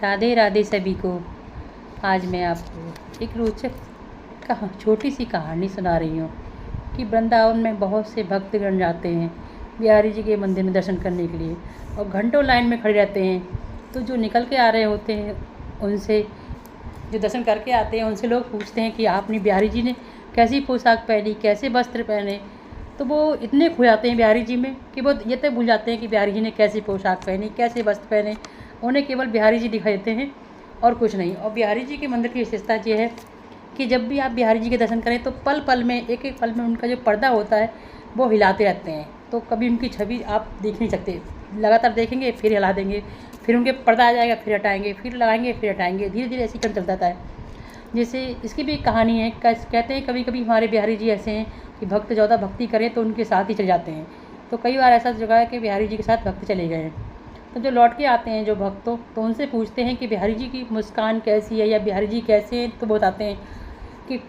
राधे राधे सभी को। आज मैं आपको एक रोचक छोटी सी कहानी सुना रही हूँ कि वृंदावन में बहुत से भक्तगण जाते हैं बिहारी जी के मंदिर में दर्शन करने के लिए और घंटों लाइन में खड़े रहते हैं। तो जो निकल के आ रहे होते हैं उनसे, जो दर्शन करके आते हैं उनसे लोग पूछते हैं कि आपने बिहारी जी ने कैसी पोशाक पहनी, कैसे वस्त्र पहने। तो वो इतने खो जाते हैं बिहारी जी में कि वो ये तक भूल जाते हैं कि बिहारी जी ने कैसी पोशाक पहनी, कैसे वस्त्र पहने। उन्हें केवल बिहारी जी दिखाई देते हैं और कुछ नहीं। और बिहारी जी के मंदिर की विशेषता ये है कि जब भी आप बिहारी जी के दर्शन करें तो पल पल में, एक एक पल में उनका जो पर्दा होता है वो हिलाते रहते हैं। तो कभी उनकी छवि आप देख नहीं सकते, लगातार देखेंगे फिर हिला देंगे, फिर उनके पर्दा आ जाएगा, फिर हटाएंगे, फिर लगाएंगे, फिर हटाएंगे, धीरे धीरे ऐसी क्रम चलता रहता है। जैसे इसकी भी एक कहानी है। कहते हैं कभी कभी हमारे बिहारी जी ऐसे हैं कि भक्त ज़्यादा भक्ति करें तो उनके साथ ही चले जाते हैं। तो कई बार ऐसा जगह है कि बिहारी जी के साथ भक्त चले गए हैं। तो जो लौट के आते हैं जो भक्तों, तो उनसे पूछते हैं कि बिहारी जी की मुस्कान कैसी है या बिहारी जी कैसे हैं। तो बताते हैं कि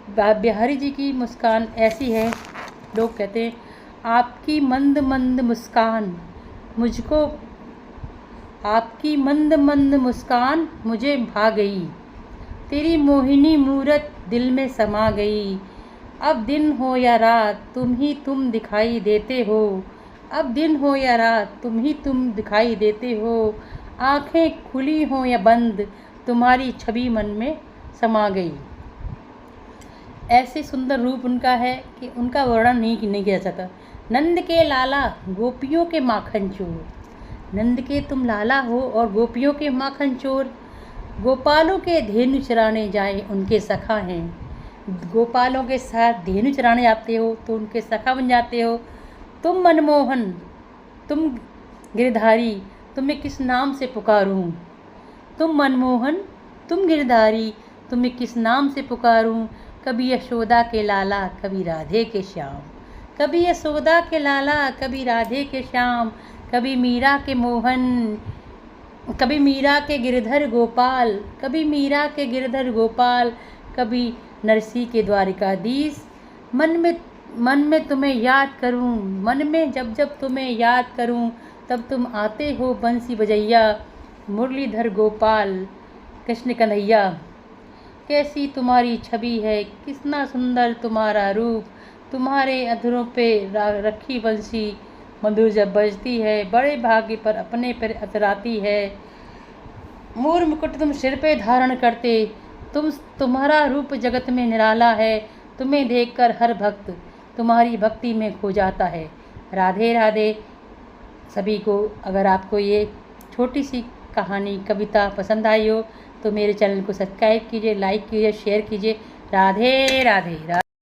बिहारी जी की मुस्कान ऐसी है। लोग कहते हैं आपकी मंद मंद मुस्कान मुझको, आपकी मंद मंद मुस्कान मुझे भा गई, तेरी मोहिनी मूरत दिल में समा गई। अब दिन हो या रात तुम ही तुम दिखाई देते हो, अब दिन हो या रात तुम ही तुम दिखाई देते हो। आँखें खुली हो या बंद तुम्हारी छवि मन में समा गई। ऐसे सुंदर रूप उनका है कि उनका वर्णन नहीं किया जा सकता। नंद के लाला गोपियों के माखन चोर, नंद के तुम लाला हो और गोपियों के माखन चोर। गोपालों के धेनु चराने जाए उनके सखा हैं, गोपालों के साथ धेनु चराने जाते हो तो उनके सखा बन जाते हो। तुम मनमोहन तुम गिरधारी तुम्हें किस नाम से पुकारूं, तुम मनमोहन तुम गिरधारी तुम्हें किस नाम से पुकारूं। कभी यशोदा के लाला कभी राधे के श्याम, कभी यशोदा के लाला कभी राधे के श्याम। कभी मीरा के मोहन, कभी मीरा के गिरधर गोपाल, कभी मीरा के गिरधर गोपाल। कभी नरसी के द्वारिकाधीश। मन में तुम्हें याद करूं, मन में जब जब तुम्हें याद करूं तब तुम आते हो बंसी बजैया। मुरलीधर गोपाल कृष्ण कन्हैया, कैसी तुम्हारी छवि है, कितना सुंदर तुम्हारा रूप। तुम्हारे अधरों पे रखी बंसी मधुर जब बजती है, बड़े भाग्य पर अपने पर अतराती है। मोर मुकुट तुम सिर पे धारण करते, तुम्हारा रूप जगत में निराला है। तुम्हें देखकर हर भक्त तुम्हारी भक्ति में खो जाता है। राधे राधे सभी को। अगर आपको ये छोटी सी कहानी कविता पसंद आई हो तो मेरे चैनल को सब्सक्राइब कीजिए, लाइक कीजिए, शेयर कीजिए। राधे राधे।